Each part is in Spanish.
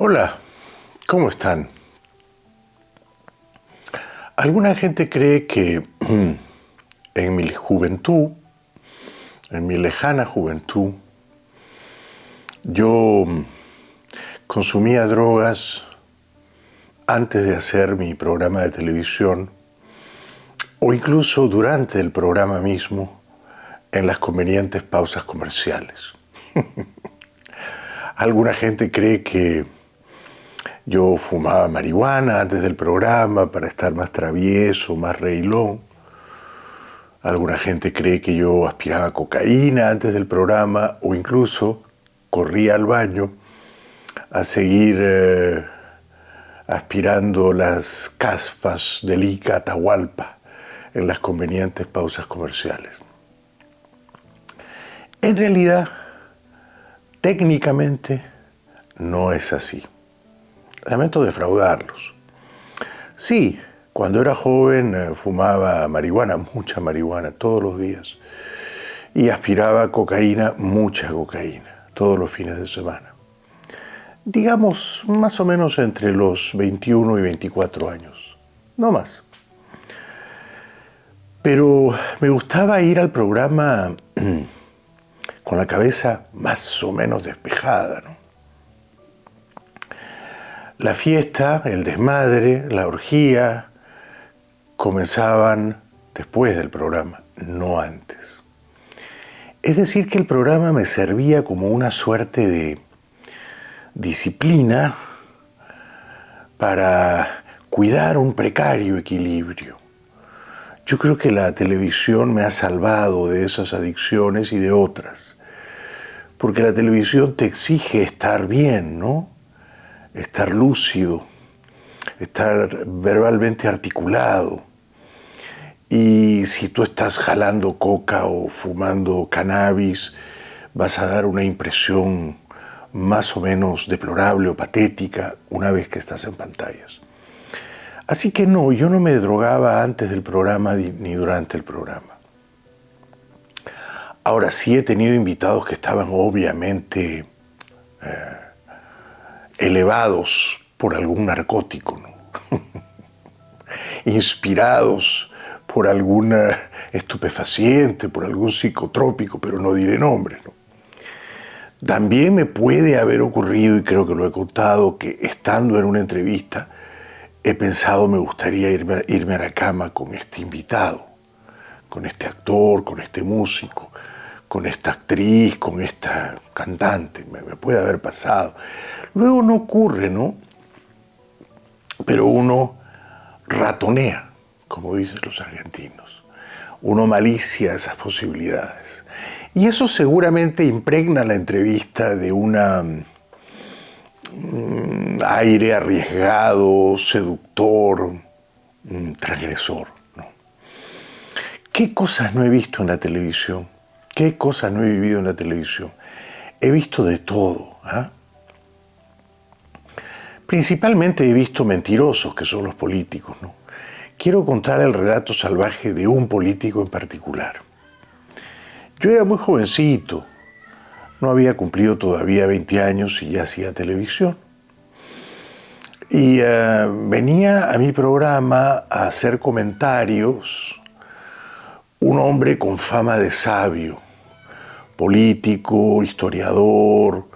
Hola, ¿cómo están? Alguna gente cree que en mi juventud, en mi lejana juventud, yo consumía drogas antes de hacer mi programa de televisión o incluso durante el programa mismo en las convenientes pausas comerciales. Alguna gente cree que yo fumaba marihuana antes del programa para estar más travieso, más reilón. Alguna gente cree que yo aspiraba cocaína antes del programa o incluso corría al baño a seguir aspirando las caspas del Ica Atahualpa en las convenientes pausas comerciales. En realidad, técnicamente, no es así. Lamento defraudarlos. Sí, cuando era joven fumaba marihuana, mucha marihuana, todos los días. Y aspiraba cocaína, mucha cocaína, todos los fines de semana. Digamos, más o menos entre los 21 y 24 años, no más. Pero me gustaba ir al programa con la cabeza más o menos despejada, ¿no? La fiesta, el desmadre, la orgía comenzaban después del programa, no antes. Es decir, que el programa me servía como una suerte de disciplina para cuidar un precario equilibrio. Yo creo que la televisión me ha salvado de esas adicciones y de otras, porque la televisión te exige estar bien, ¿no? Estar lúcido, estar verbalmente articulado. Y si tú estás jalando coca o fumando cannabis, vas a dar una impresión más o menos deplorable o patética una vez que estás en pantallas. Así que no, yo no me drogaba antes del programa ni durante el programa. Ahora sí he tenido invitados que estaban obviamente elevados por algún narcótico, ¿no? Inspirados por alguna estupefaciente, por algún psicotrópico, pero no diré nombres, ¿no? También me puede haber ocurrido, y creo que lo he contado, que estando en una entrevista he pensado me gustaría irme a la cama con este invitado, con este actor, con este músico, con esta actriz, con esta cantante. Me puede haber pasado. Luego no ocurre, ¿no? Pero uno ratonea, como dicen los argentinos. Uno malicia esas posibilidades. Y eso seguramente impregna la entrevista de un aire arriesgado, seductor, transgresor, ¿no? ¿Qué cosas no he visto en la televisión? ¿Qué cosas no he vivido en la televisión? He visto de todo, ¿eh? Principalmente he visto mentirosos, que son los políticos, ¿no? Quiero contar el relato salvaje de un político en particular. Yo era muy jovencito, no había cumplido todavía 20 años y ya hacía televisión. Y venía a mi programa a hacer comentarios un hombre con fama de sabio, político, historiador,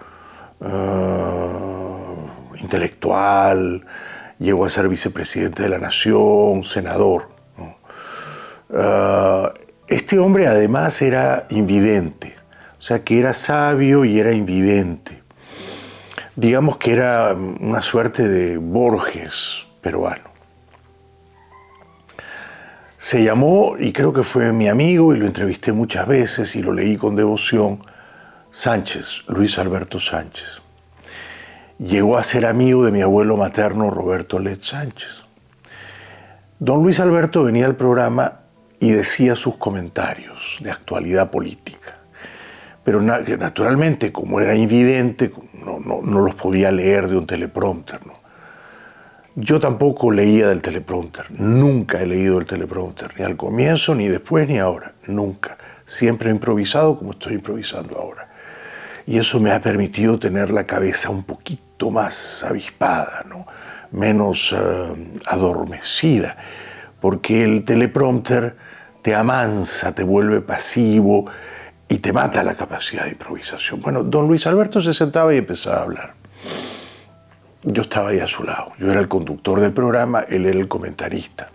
intelectual, llegó a ser vicepresidente de la Nación, senador, ¿no? Este hombre además era invidente, o sea que era sabio y era invidente. Digamos que era una suerte de Borges peruano. Se llamó, y creo que fue mi amigo, y lo entrevisté muchas veces y lo leí con devoción, Sánchez, Luis Alberto Sánchez. Llegó a ser amigo de mi abuelo materno, Roberto Let Sánchez. Don Luis Alberto venía al programa y decía sus comentarios de actualidad política. Pero naturalmente, como era invidente, no los podía leer de un teleprompter, ¿no? Yo tampoco leía del teleprompter, nunca he leído del teleprompter, ni al comienzo, ni después, ni ahora, nunca. Siempre he improvisado como estoy improvisando ahora. y eso me ha permitido tener la cabeza un poquito más avispada, ¿no? Menos adormecida, porque el teleprompter te amansa, te vuelve pasivo y te mata la capacidad de improvisación. Bueno, don Luis Alberto se sentaba y empezaba a hablar. Yo estaba ahí a su lado, yo era el conductor del programa, él era el comentarista.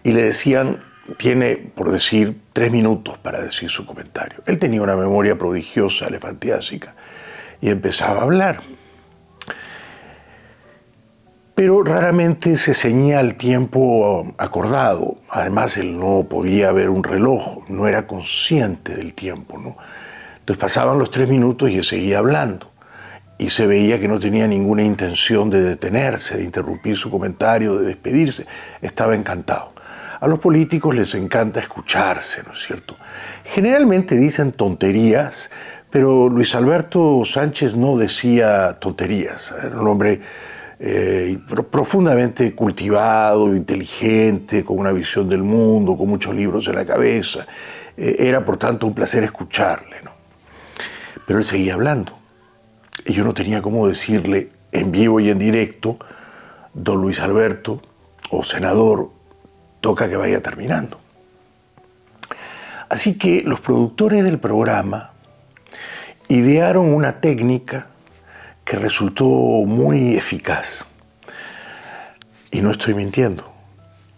Y le decían, tiene, por decir, 3 minutos para decir su comentario. Él tenía una memoria prodigiosa, elefantiásica, y empezaba a hablar. Pero raramente se ceñía al tiempo acordado. Además, él no podía ver un reloj, no era consciente del tiempo, ¿no? Entonces pasaban los 3 minutos y él seguía hablando. Y se veía que no tenía ninguna intención de detenerse, de interrumpir su comentario, de despedirse. Estaba encantado. A los políticos les encanta escucharse, ¿no es cierto? Generalmente dicen tonterías, pero Luis Alberto Sánchez no decía tonterías. Era un hombre profundamente cultivado, inteligente, con una visión del mundo, con muchos libros en la cabeza. Era, por tanto, un placer escucharle, ¿no? Pero él seguía hablando. Y yo no tenía cómo decirle en vivo y en directo, don Luis Alberto, o senador, toca que vaya terminando. Así que los productores del programa idearon una técnica que resultó muy eficaz. Y no estoy mintiendo.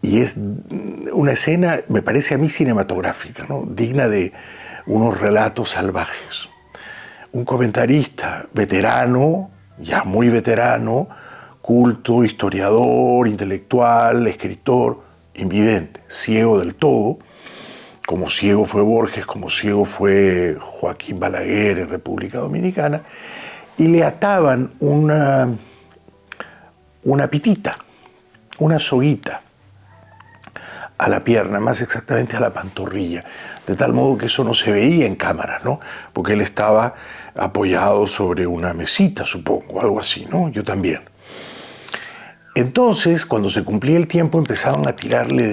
Y es una escena, me parece a mí, cinematográfica, ¿no? Digna de unos relatos salvajes. Un comentarista veterano, ya muy veterano, culto, historiador, intelectual, escritor, invidente, ciego del todo, como ciego fue Borges, como ciego fue Joaquín Balaguer en República Dominicana, y le ataban una pitita, una soguita a la pierna, más exactamente a la pantorrilla, de tal modo que eso no se veía en cámara, ¿no? Porque él estaba apoyado sobre una mesita, supongo, algo así, ¿no? Yo también. Entonces, cuando se cumplía el tiempo, empezaban a tirarle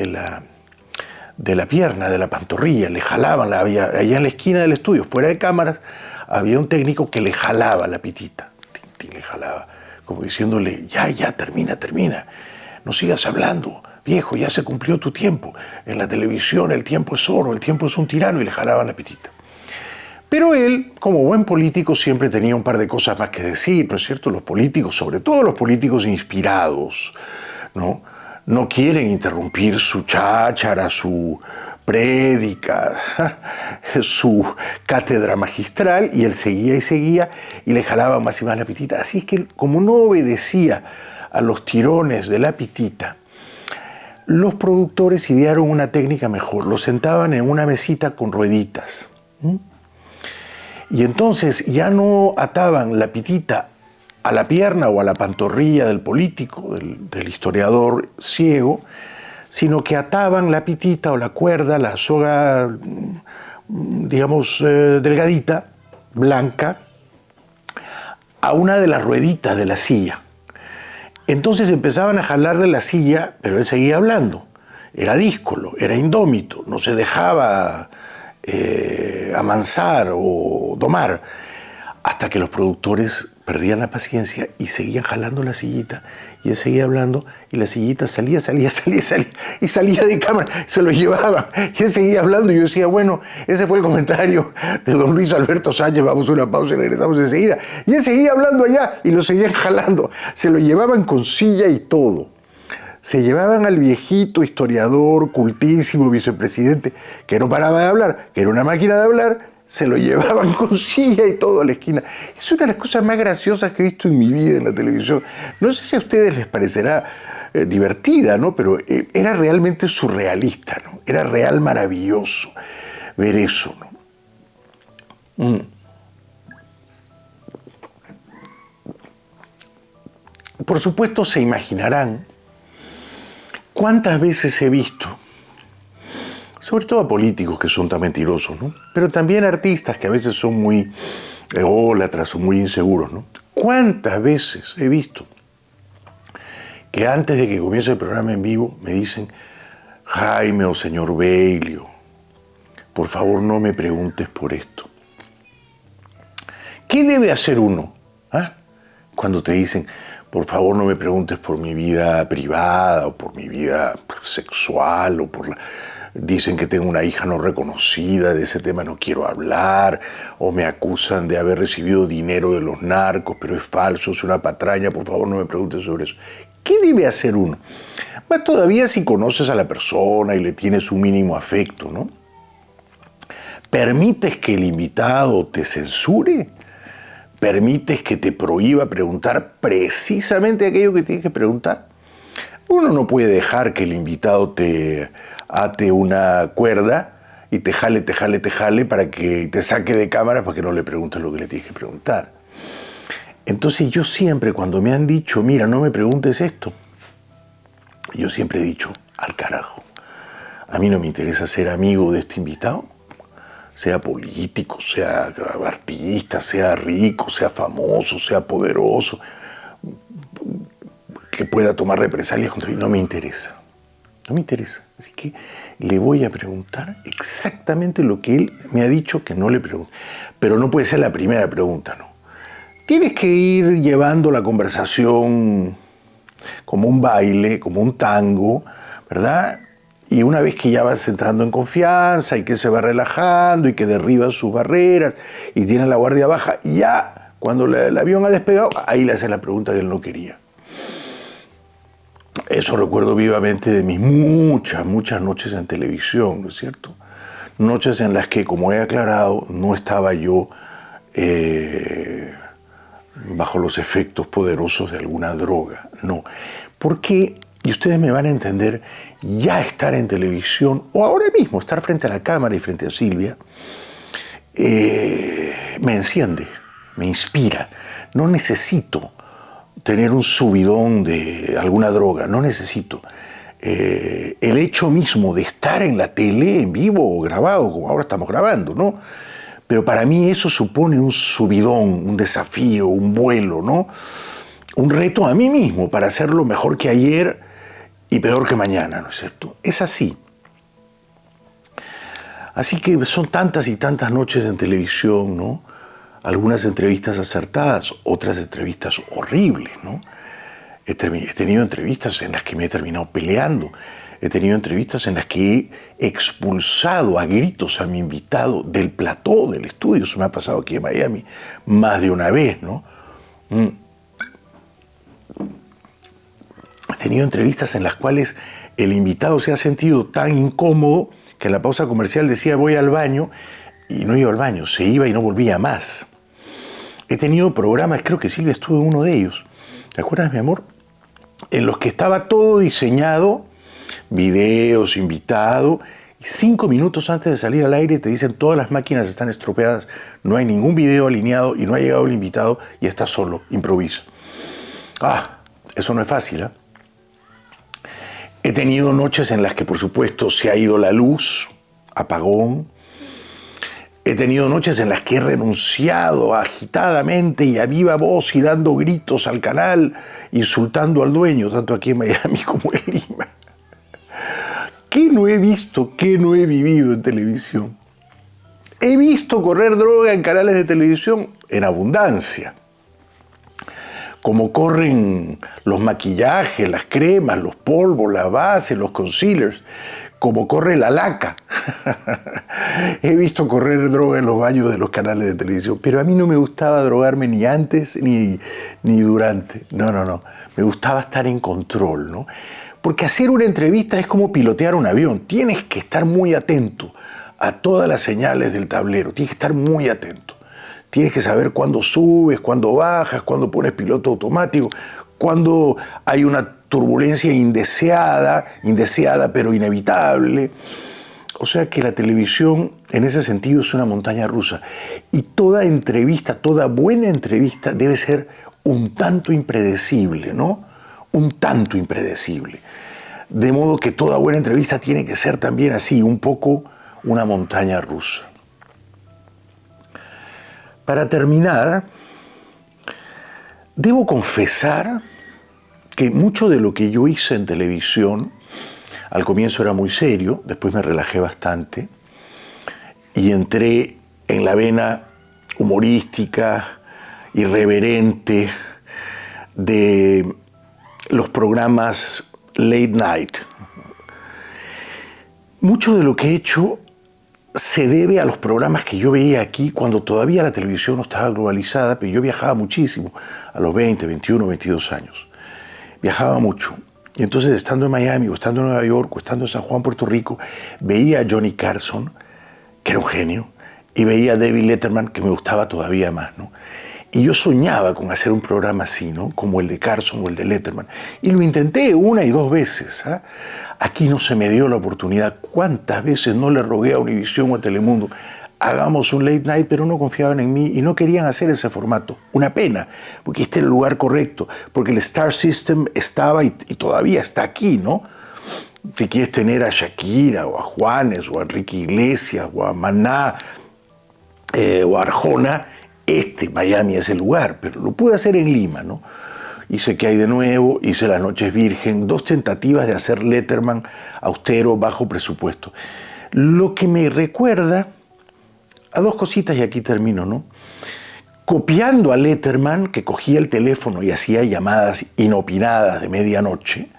de la pierna, de la pantorrilla, le jalaban, allá en la esquina del estudio, fuera de cámaras, había un técnico que le jalaba la pitita, le jalaba, como diciéndole, ya, termina, no sigas hablando, viejo, ya se cumplió tu tiempo, en la televisión el tiempo es oro, el tiempo es un tirano, y le jalaban la pitita. Pero él, como buen político, siempre tenía un par de cosas más que decir, ¿no es cierto? Los políticos, sobre todo los políticos inspirados, no quieren interrumpir su cháchara, su prédica, su cátedra magistral, y él seguía y seguía, y le jalaba más y más la pitita. Así es que, como no obedecía a los tirones de la pitita, los productores idearon una técnica mejor. Lo sentaban en una mesita con rueditas. Y entonces ya no ataban la pitita a la pierna o a la pantorrilla del político, del historiador ciego, sino que ataban la pitita o la cuerda, la soga, digamos, delgadita, blanca, a una de las rueditas de la silla. Entonces empezaban a jalarle la silla, pero él seguía hablando. Era díscolo, era indómito, no se dejaba amansar o domar, hasta que los productores perdían la paciencia y seguían jalando la sillita, y él seguía hablando, y la sillita salía, y salía de cámara, se lo llevaban, y él seguía hablando, y yo decía, bueno, ese fue el comentario de don Luis Alberto Sánchez, vamos a una pausa y regresamos enseguida, y él seguía hablando allá, y lo seguían jalando, se lo llevaban con silla y todo. Se llevaban al viejito historiador, cultísimo vicepresidente, que no paraba de hablar, que era una máquina de hablar, se lo llevaban con silla y todo a la esquina. Es una de las cosas más graciosas que he visto en mi vida en la televisión. No sé si a ustedes les parecerá divertida, ¿no? Pero era realmente surrealista, ¿no? Era real maravilloso ver eso, ¿no? Por supuesto se imaginarán cuántas veces he visto, sobre todo a políticos que son tan mentirosos, ¿no? Pero también a artistas que a veces son muy ególatras o muy inseguros, ¿no? ¿Cuántas veces he visto que antes de que comience el programa en vivo me dicen, Jaime o señor Beilio, por favor no me preguntes por esto? ¿Qué debe hacer uno? ¿Ah? Cuando te dicen, por favor no me preguntes por mi vida privada o por mi vida sexual o dicen que tengo una hija no reconocida, de ese tema no quiero hablar, o me acusan de haber recibido dinero de los narcos, pero es falso, es una patraña, por favor no me preguntes sobre eso. ¿Qué debe hacer uno? Más todavía si conoces a la persona y le tienes un mínimo afecto, ¿no? ¿Permites que el invitado te censure? ¿Permites que te prohíba preguntar precisamente aquello que tienes que preguntar? Uno no puede dejar que el invitado te ate una cuerda y te jale para que te saque de cámara para que no le preguntes lo que le tienes que preguntar. Entonces yo siempre cuando me han dicho, mira, no me preguntes esto, yo siempre he dicho, al carajo. A mí no me interesa ser amigo de este invitado, sea político, sea artista, sea rico, sea famoso, sea poderoso, que pueda tomar represalias contra mí, no me interesa. No me interesa. Así que le voy a preguntar exactamente lo que él me ha dicho que no le pregunte. Pero no puede ser la primera pregunta, ¿no? Tienes que ir llevando la conversación como un baile, como un tango, ¿verdad? Y una vez que ya vas entrando en confianza y que se va relajando y que derriba sus barreras y tiene la guardia baja, ya cuando el avión ha despegado, ahí le haces la pregunta que él no quería. Eso recuerdo vivamente de mis muchas noches en televisión, ¿no es cierto? Noches en las que, como he aclarado, no estaba yo bajo los efectos poderosos de alguna droga, no. Porque, y ustedes me van a entender, ya estar en televisión, o ahora mismo estar frente a la cámara y frente a Silvia, me enciende, me inspira. No necesito tener un subidón de alguna droga, no necesito. El hecho mismo de estar en la tele, en vivo o grabado, como ahora estamos grabando, ¿no? Pero para mí eso supone un subidón, un desafío, un vuelo, ¿no? Un reto a mí mismo para hacerlo mejor que ayer y peor que mañana, ¿no es cierto? Es así. Así que son tantas y tantas noches en televisión, ¿no? Algunas entrevistas acertadas, otras entrevistas horribles, ¿no? He tenido entrevistas en las que me he terminado peleando. He tenido entrevistas en las que he expulsado a gritos a mi invitado del plató del estudio. Eso me ha pasado aquí en Miami más de una vez, ¿no? He tenido entrevistas en las cuales el invitado se ha sentido tan incómodo que en la pausa comercial decía voy al baño y no iba al baño, se iba y no volvía más. He tenido programas, creo que Silvia estuvo en uno de ellos, ¿te acuerdas, mi amor? En los que estaba todo diseñado, videos, invitado, y 5 minutos antes de salir al aire te dicen todas las máquinas están estropeadas, no hay ningún video alineado y no ha llegado el invitado y está solo, improvisa. Eso no es fácil, ¿eh? He tenido noches en las que, por supuesto, se ha ido la luz, apagón. He tenido noches en las que he renunciado agitadamente y a viva voz y dando gritos al canal, insultando al dueño, tanto aquí en Miami como en Lima. ¿Qué no he visto, qué no he vivido en televisión? He visto correr droga en canales de televisión en abundancia. Como corren los maquillajes, las cremas, los polvos, las bases, los concealers, como corre la laca. He visto correr droga en los baños de los canales de televisión, pero a mí no me gustaba drogarme ni antes ni durante. No. Me gustaba estar en control, ¿no? Porque hacer una entrevista es como pilotear un avión. Tienes que estar muy atento a todas las señales del tablero. Tienes que estar muy atento. Tienes que saber cuándo subes, cuándo bajas, cuándo pones piloto automático, cuándo hay una turbulencia indeseada pero inevitable. O sea que la televisión en ese sentido es una montaña rusa. Y toda entrevista, toda buena entrevista debe ser un tanto impredecible, ¿no? Un tanto impredecible. De modo que toda buena entrevista tiene que ser también así, un poco una montaña rusa. Para terminar, debo confesar que mucho de lo que yo hice en televisión, al comienzo era muy serio, después me relajé bastante y entré en la vena humorística, irreverente de los programas late night. Mucho de lo que he hecho se debe a los programas que yo veía aquí cuando todavía la televisión no estaba globalizada, pero yo viajaba muchísimo a los 20, 21, 22 años. Viajaba mucho. Y entonces, estando en Miami, o estando en Nueva York, o estando en San Juan, Puerto Rico, veía a Johnny Carson, que era un genio, y veía a David Letterman, que me gustaba todavía más, ¿no? Y yo soñaba con hacer un programa así, ¿no? Como el de Carson o el de Letterman. Y lo intenté 1 y 2 veces. ¿Eh? Aquí no se me dio la oportunidad. ¿Cuántas veces no le rogué a Univision o a Telemundo? Hagamos un late night, pero no confiaban en mí y no querían hacer ese formato. Una pena, porque este era el lugar correcto, porque el Star System estaba y todavía está aquí, ¿no? Si quieres tener a Shakira, o a Juanes, o a Enrique Iglesias, o a Maná, o a Arjona, Miami es el lugar, pero lo pude hacer en Lima, ¿no? Hice ¿Qué hay de nuevo? Hice Las noches virgen, 2 tentativas de hacer Letterman austero, bajo presupuesto. Lo que me recuerda a 2 cositas, y aquí termino, ¿no? Copiando a Letterman, que cogía el teléfono y hacía llamadas inopinadas de medianoche,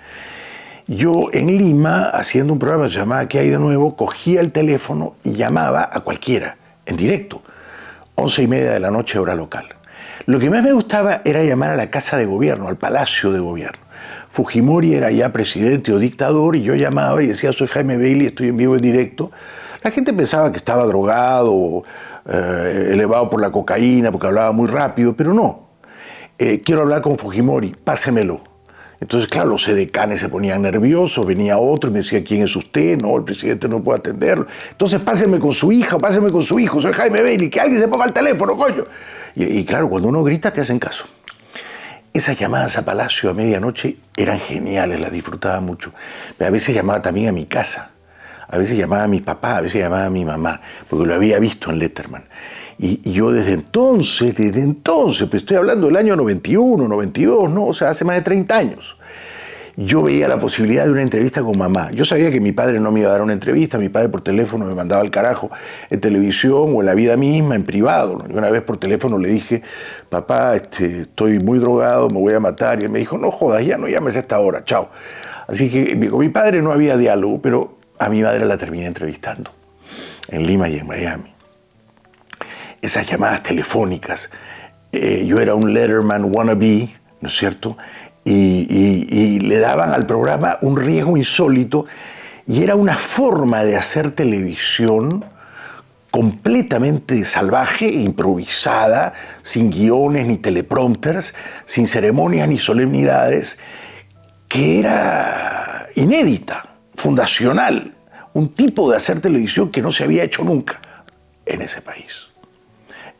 yo en Lima, haciendo un programa que se llamaba ¿Qué hay de nuevo?, cogía el teléfono y llamaba a cualquiera, en directo. 11:30 de la noche, hora local. Lo que más me gustaba era llamar a la Casa de Gobierno, al Palacio de Gobierno. Fujimori era ya presidente o dictador y yo llamaba y decía: soy Jaime Bailey, estoy en vivo en directo. La gente pensaba que estaba drogado, elevado por la cocaína, porque hablaba muy rápido, pero no. Quiero hablar con Fujimori, pásemelo. Entonces, claro, los edecanes se ponían nerviosos, venía otro y me decía: ¿quién es usted? No, el presidente no puede atenderlo. Entonces, páseme con su hija, páseme con su hijo, soy Jaime Bailey, que alguien se ponga al teléfono, coño. Y claro, cuando uno grita te hacen caso. Esas llamadas a Palacio a medianoche eran geniales, las disfrutaba mucho. Pero a veces llamaba también a mi casa, a veces llamaba a mi papá, a veces llamaba a mi mamá, porque lo había visto en Letterman. Y yo desde entonces, pues estoy hablando del año 91, 92, ¿no? O sea, hace más de 30 años. Yo veía la posibilidad de una entrevista con mamá. Yo sabía que mi padre no me iba a dar una entrevista, mi padre por teléfono me mandaba al carajo, en televisión o en la vida misma, en privado, ¿no? Yo una vez por teléfono le dije: papá, estoy muy drogado, me voy a matar. Y él me dijo: no jodas, ya no llames a esta hora, chao. Así que con mi padre no había diálogo, pero a mi madre la terminé entrevistando, en Lima y en Miami. Esas llamadas telefónicas, yo era un Letterman wannabe, ¿no es cierto?, y le daban al programa un riesgo insólito, y era una forma de hacer televisión completamente salvaje, improvisada, sin guiones ni teleprompters, sin ceremonias ni solemnidades, que era inédita, fundacional, un tipo de hacer televisión que no se había hecho nunca en ese país,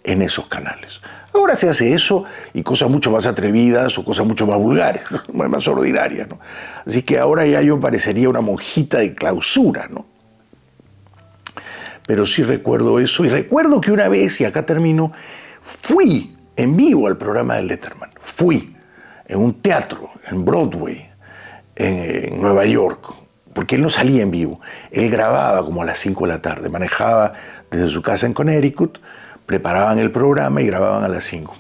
en esos canales. Ahora se hace eso y cosas mucho más atrevidas o cosas mucho más vulgares, más ordinarias, ¿no? Así que ahora ya yo parecería una monjita de clausura, ¿no? Pero sí recuerdo eso, y recuerdo que una vez, y acá termino, fui en vivo al programa de Letterman. Fui en un teatro, en Broadway, en Nueva York, porque él no salía en vivo. Él grababa como a las 5 de la tarde, manejaba desde su casa en Connecticut, preparaban el programa y grababan a las 5.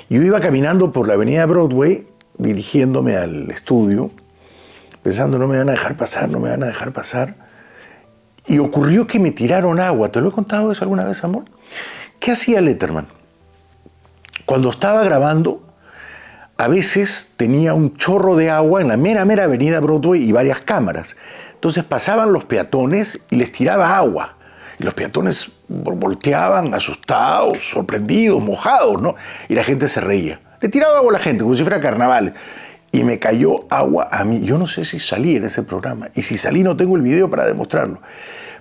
Yo iba caminando por la avenida Broadway, dirigiéndome al estudio, pensando: no me van a dejar pasar, no me van a dejar pasar. Y ocurrió que me tiraron agua. ¿Te lo he contado eso alguna vez, amor? ¿Qué hacía Letterman? Cuando estaba grabando, a veces tenía un chorro de agua en la mera avenida Broadway y varias cámaras. Entonces pasaban los peatones y les tiraba agua. Y los peatones volteaban asustados, sorprendidos, mojados, ¿no? Y la gente se reía. Le tiraba agua a la gente, como si fuera carnaval. Y me cayó agua a mí. Yo no sé si salí en ese programa. Y si salí no tengo el video para demostrarlo.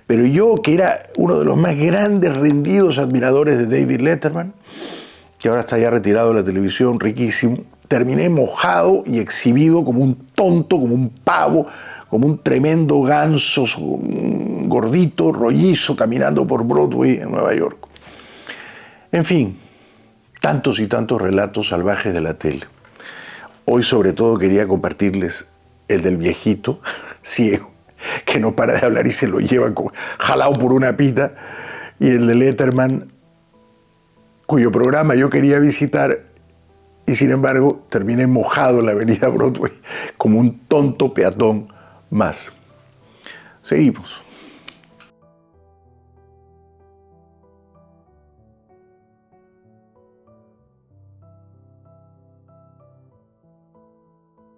Pero yo, que era uno de los más grandes, rendidos admiradores de David Letterman, que ahora está ya retirado de la televisión, riquísimo, terminé mojado y exhibido como un tonto, como un pavo, como un tremendo ganso, un gordito, rollizo, caminando por Broadway en Nueva York. En fin, tantos y tantos relatos salvajes de la tele. Hoy sobre todo quería compartirles el del viejito ciego, que no para de hablar y se lo llevan jalado por una pita, y el de Letterman, cuyo programa yo quería visitar y sin embargo terminé mojado en la avenida Broadway como un tonto peatón más. Seguimos.